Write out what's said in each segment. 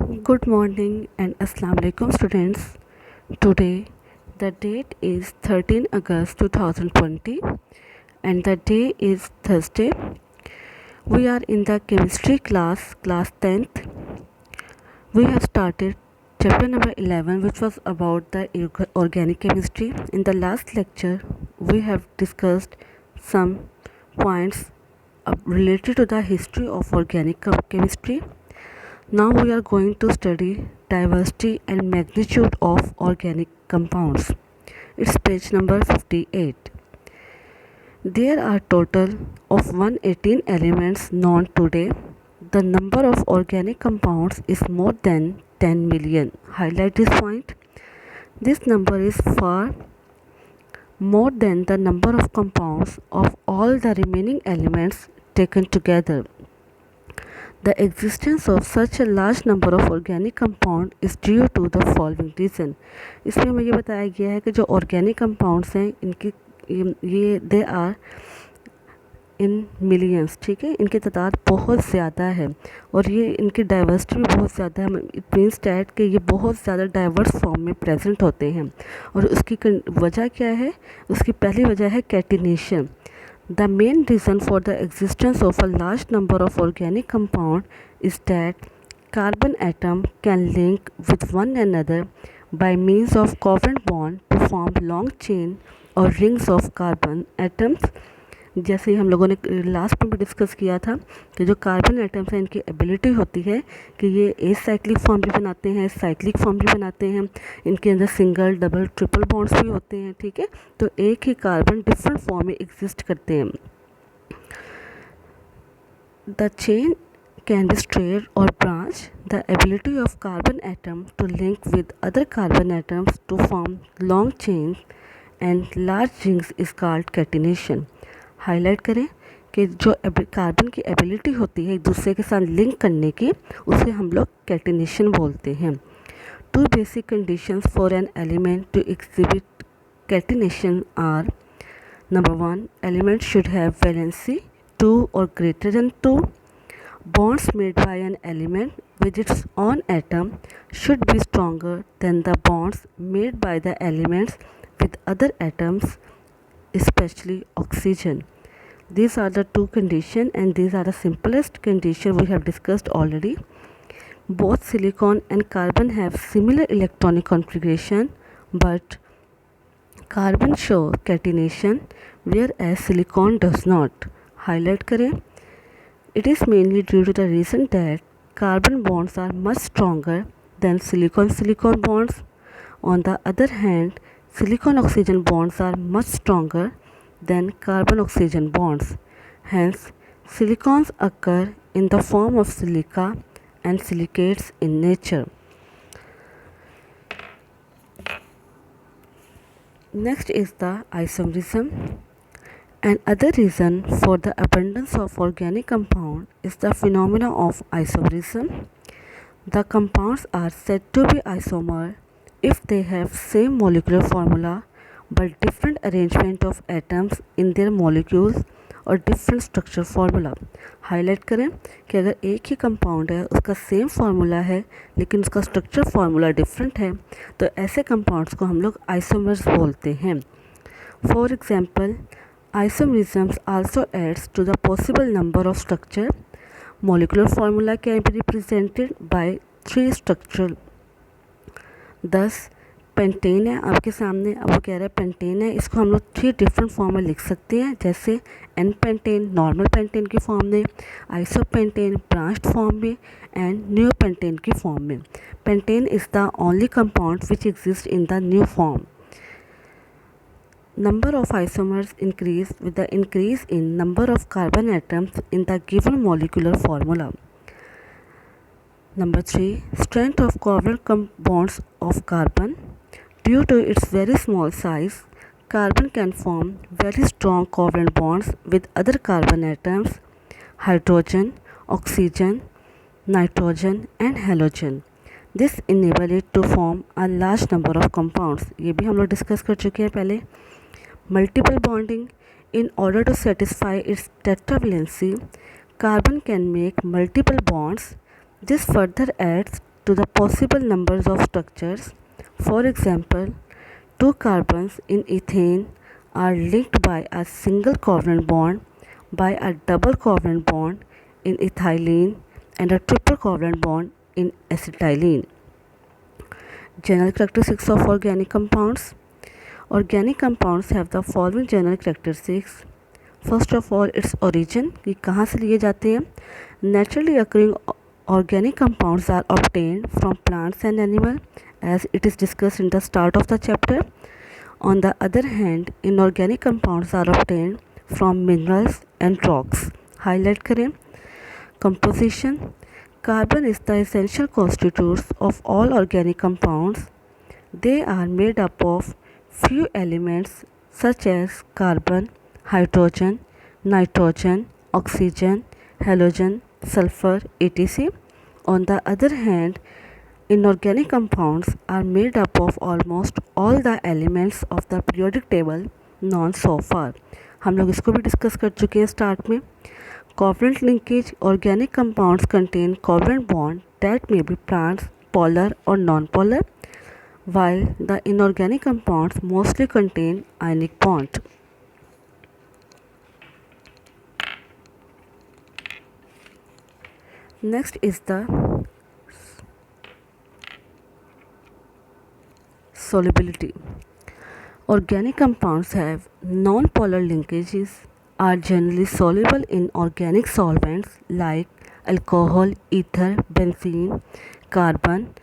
Good morning and Assalamu alaikum students. Today the date is 13 August 2020 and the day is Thursday. We are in the chemistry class 10th. We have started chapter number 11 which was about the organic chemistry. In the last lecture we have discussed some points related to the history of organic chemistry. Now we are going to study diversity and magnitude of organic compounds. It's page number 58. There are total of 118 elements known today. The number of organic compounds is more than 10 million. Highlight this point. This number is far more than the number of compounds of all the remaining elements taken together. The existence of such a large number of organic compound is due to the following reason. इसमें हमें ये बताया गया है कि जो organic compounds हैं इनकी ये they are in millions, ठीक है, इनकी तादाद बहुत ज़्यादा है और ये इनकी डाइवर्सिटी भी बहुत ज़्यादा है. इट मीन्स डैट कि ये बहुत ज़्यादा डाइवर्स फॉर्म में प्रेजेंट होते हैं. और उसकी वजह क्या है? उसकी पहली वजह है catenation. The main reason for the existence of a large number of organic compounds is that carbon atom can link with one another by means of covalent bond to form long chain or rings of carbon atoms. जैसे हम लोगों ने last में भी discuss किया था कि जो कार्बन एटम्स हैं इनकी एबिलिटी होती है कि ये एसाइक्लिक फॉर्म भी बनाते हैं, साइक्लिक फॉर्म भी बनाते हैं. इनके अंदर सिंगल डबल ट्रिपल बॉन्ड्स भी होते हैं, ठीक है. तो एक ही कार्बन डिफरेंट फॉर्म में एग्जिस्ट करते हैं. The chain can be straight or branch. The ability of carbon atom to link with other carbon atoms to form long chains and large rings is called catenation. Highlight करें कि जो carbon की ability होती है एक दूसरे के साथ लिंक करने की, उसे हम लोग कैटिनेशन बोलते हैं. Two basic conditions for an element to exhibit catenation are: number 1, element should have valency 2 or greater than 2. Bonds made by an element with its own atom should be stronger than the bonds made by the elements with other atoms, especially oxygen. These are the two conditions and these are the simplest condition we have discussed already. Both silicon and carbon have similar electronic configuration, but carbon show catenation whereas silicon does not. Highlight करें. It is mainly due to the reason that carbon bonds are much stronger than silicon-silicon bonds. On the other hand, silicon-oxygen bonds are much stronger than carbon-oxygen bonds. Hence, silicons occur in the form of silica and silicates in nature. Next is the isomerism. Another reason for the abundance of organic compound is the phenomena of isomerism. The compounds are said to be isomer if they have same molecular formula but different arrangement of atoms in their molecules और different structure formula. Highlight करें कि अगर एक ही compound है उसका same formula है लेकिन उसका स्ट्रक्चर फार्मूला डिफरेंट है तो ऐसे कंपाउंड्स को हम लोग आइसोमर्स बोलते हैं. For example, isomerism also adds to the possible number of structure. Molecular formula can be represented by 3 structure. thus pentane है आपके सामने, अब वो कह रहा है पेंटेन है, इसको हम लोग 3 डिफरेंट फॉर्म में लिख सकते हैं, जैसे एन पेंटेन नॉर्मल पेंटेन की फॉर्म में, आइसोपेंटेन ब्रांच्ड फॉर्म में एंड न्यू पेंटेन की फॉर्म में. Pentane is the only compound which exist in the new form. Number of isomers increase with the increase in number of carbon atoms in the given molecular formula. Number 3, strength of covalent bonds of carbon. Due to its very small size, carbon can form very strong covalent bonds with other carbon atoms, hydrogen, oxygen, nitrogen and halogen. This enable it to form a large number of compounds. ये भी हम लोग discuss कर चुके हैं पहले. Multiple bonding. In order to satisfy its tetravalency, carbon can make multiple bonds. This further adds to the possible numbers of structures. For example, two carbons in ethane are linked by a single covalent bond by a double covalent bond in ethylene and a triple covalent bond in acetylene. General characteristics of organic compounds. Organic compounds have the following general characteristics. First of all, its origin, कि कहाँ से लिए जाते हैं. Naturally occurring organic compounds are obtained from plants and animals, as it is discussed in the start of the chapter. On the other hand, inorganic compounds are obtained from minerals and rocks. Highlight करें. Composition. Carbon is the essential constituents of all organic compounds. They are made up of few elements such as carbon, hydrogen, nitrogen, oxygen, halogen, sulfur, etc. On the other hand, inorganic compounds are made up of almost all the elements of the periodic table known so far. हम लोग इसको भी discuss कर चुके हैं start में. Covalent linkage. Organic compounds contain covalent bond that may be plants, polar or non-polar, while the inorganic compounds mostly contain ionic bond. Next is the solubility. Organic compounds have non-polar linkages, are generally soluble in organic solvents like alcohol, ether, benzene, carbon,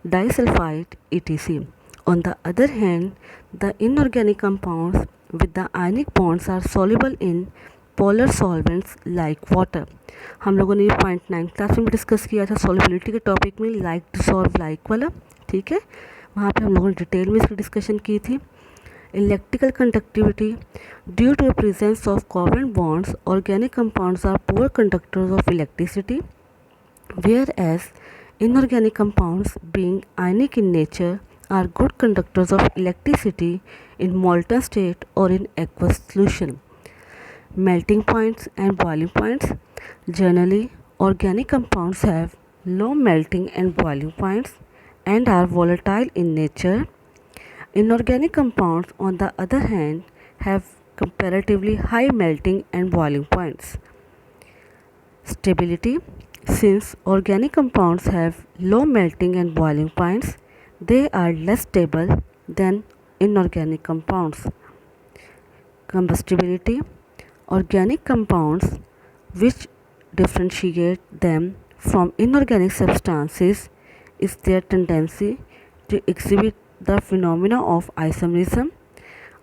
disulfide, etc. On the other hand, the inorganic compounds with the ionic bonds are soluble in polar solvents like water. हम लोगों ने ये point 9th class में भी discuss किया था solubility के topic में, लाइक डिसॉल्व लाइक वाला. ठीक है, वहाँ पे हम लोगों ने डिटेल में इसकी डिस्कशन की थी. Electrical conductivity. Due to the presence of covalent bonds, organic compounds are poor conductors of electricity, whereas inorganic compounds, being ionic in nature, are good conductors of electricity in molten state or in aqueous solution. Melting points and boiling points. Generally, organic compounds have low melting and boiling points and are volatile in nature. Inorganic compounds, on the other hand, have comparatively high melting and boiling points. Stability. Since organic compounds have low melting and boiling points, they are less stable than inorganic compounds. Combustibility. Organic compounds, which differentiate them from inorganic substances, is their tendency to exhibit the phenomena of isomerism.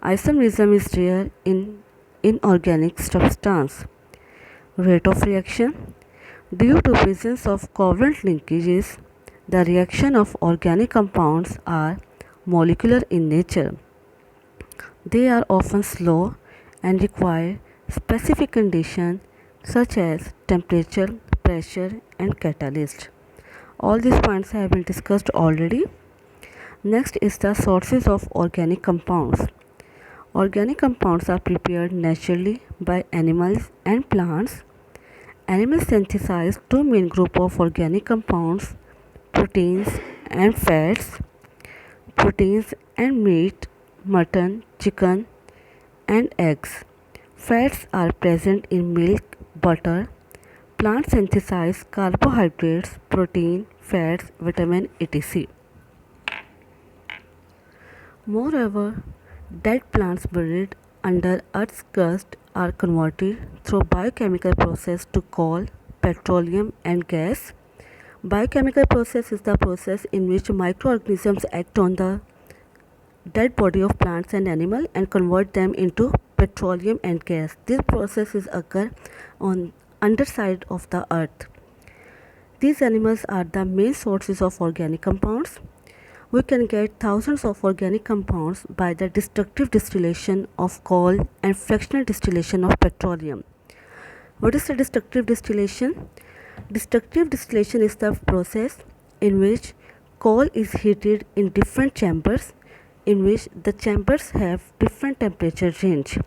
Isomerism is rare in inorganic substance. Rate of reaction. Due to presence of covalent linkages, the reaction of organic compounds are molecular in nature. They are often slow and require specific conditions such as temperature, pressure and catalyst. All these points have been discussed already. Next is the sources of organic compounds. Organic compounds are prepared naturally by animals and plants. Animals synthesize two main groups of organic compounds, proteins and fats. Proteins and meat, mutton, chicken and eggs. Fats are present in milk, butter. Plants synthesize carbohydrates, protein, fats, vitamin, etc. Moreover, dead plants buried under Earth's crust are converted through biochemical process to coal, petroleum and gas. Biochemical process is the process in which microorganisms act on the dead body of plants and animals and convert them into petroleum and gas. These processes occur on underside of the earth. These animals are the main sources of organic compounds. We can get thousands of organic compounds by the destructive distillation of coal and fractional distillation of petroleum. What is the destructive distillation? Destructive distillation is the process in which coal is heated in different chambers, in which the chambers have different temperature range.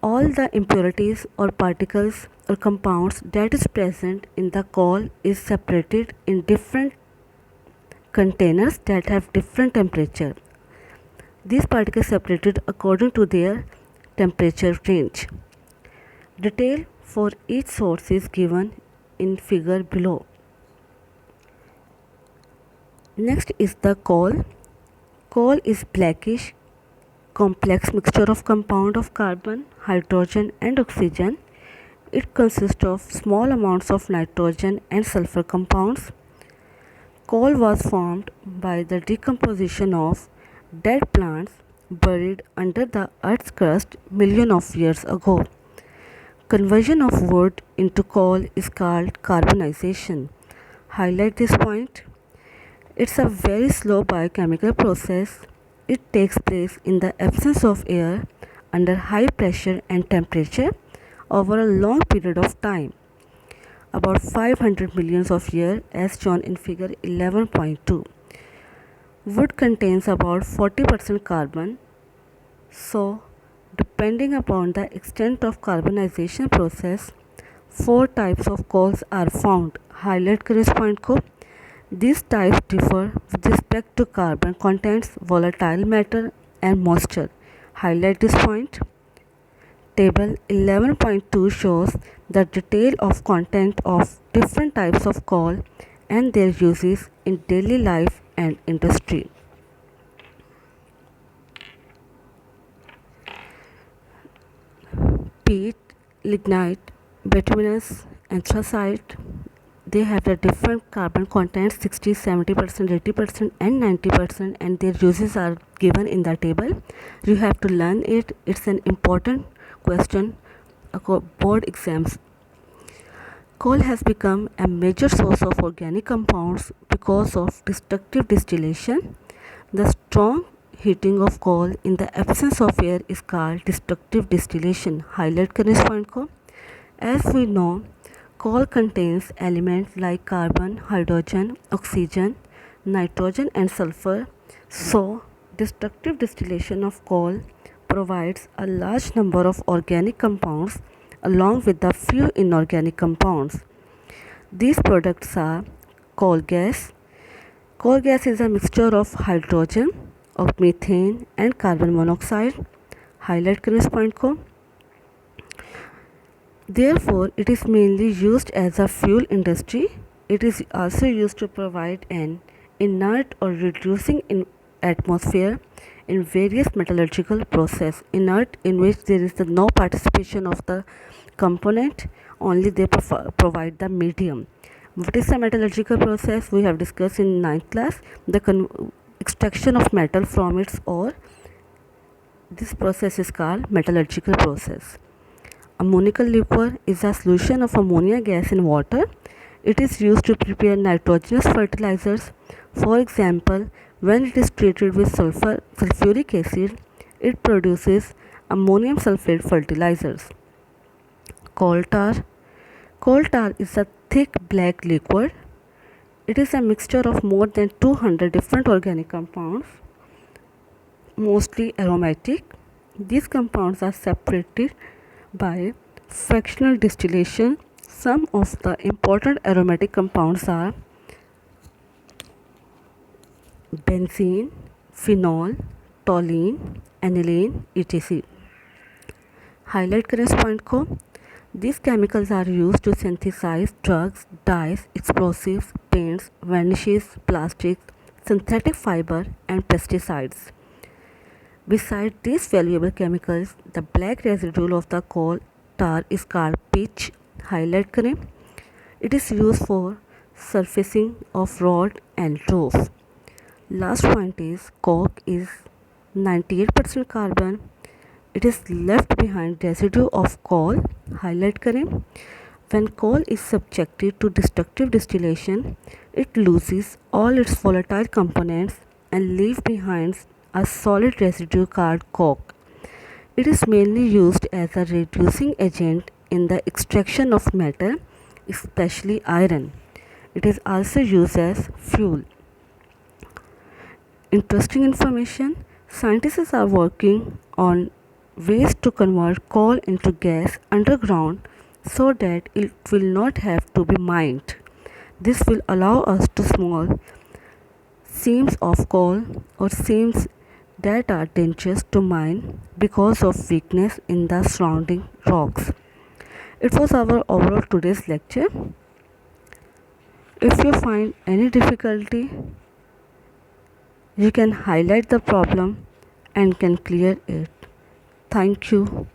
all the impurities or particles or compounds that is present in the coal is separated in different containers that have different temperature. These particles separated according to their temperature range. Detail for each source is given in figure below. Next is the coal. Coal is blackish complex mixture of compound of carbon, hydrogen and oxygen. It consists of small amounts of nitrogen and sulfur compounds. Coal was formed by the decomposition of dead plants buried under the earth's crust millions of years ago. Conversion of wood into coal is called carbonization. Highlight this point. It's a very slow biochemical process. It takes place in the absence of air under high pressure and temperature over a long period of time, about 500 millions of years as shown in figure 11.2. Wood contains about 40% carbon, so depending upon the extent of carbonization process, 4 types of coals are found. Highlight करें इस point को. These types differ with respect to carbon contents, volatile matter and moisture. Highlight this point. Table 11.2 shows the detail of content of different types of coal and their uses in daily life and industry. Peat, lignite, bituminous, anthracite, they have the different carbon contents 60, 70%, 80% and 90%, and their uses are given in the table. You have to learn it. It's an important question board exams. Coal has become a major source of organic compounds because of destructive distillation. The strong heating of coal in the absence of air is called destructive distillation. Highlight करें इस point को. As we know, coal contains elements like carbon, hydrogen, oxygen, nitrogen and sulfur. So, destructive distillation of coal provides a large number of organic compounds along with a few inorganic compounds. These products are coal gas. Coal gas is a mixture of hydrogen, of methane and carbon monoxide. Highlight करें इस point को. Therefore, it is mainly used as a fuel industry. It is also used to provide an inert or reducing in atmosphere in various metallurgical process. Inert in which there is no participation of the component, only they provide the medium. What is the metallurgical process? We have discussed in 9th class, the extraction of metal from its ore. This process is called metallurgical process. Ammonical liquor is a solution of ammonia gas in water. It is used to prepare nitrogenous fertilizers. For example, when it is treated with sulfuric acid, it produces ammonium sulfate fertilizers. Coal tar. Coal tar is a thick black liquid. It is a mixture of more than 200 different organic compounds, mostly aromatic. These compounds are separated by fractional distillation. Some of the important aromatic compounds are benzene, phenol, toluene, aniline, etc. Highlight करें इस point को. These chemicals are used to synthesize drugs, dyes, explosives, paints, varnishes, plastics, synthetic fiber and pesticides. Besides these valuable chemicals, the black residue of the coal tar is called pitch. Highlight करें. It is used for surfacing of road and roof. Last point is coke is 98% carbon. It is left behind residue of coal. Highlight करें. When coal is subjected to destructive distillation, it loses all its volatile components and leaves behind a solid residue called coke. It is mainly used as a reducing agent in the extraction of metal, especially iron. It is also used as fuel. Interesting information. Scientists are working on ways to convert coal into gas underground so that it will not have to be mined. This will allow us to small seams of coal or seams that are dangerous to mine because of weakness in the surrounding rocks. It was our overall today's lecture. If you find any difficulty, you can highlight the problem and can clear it. Thank you.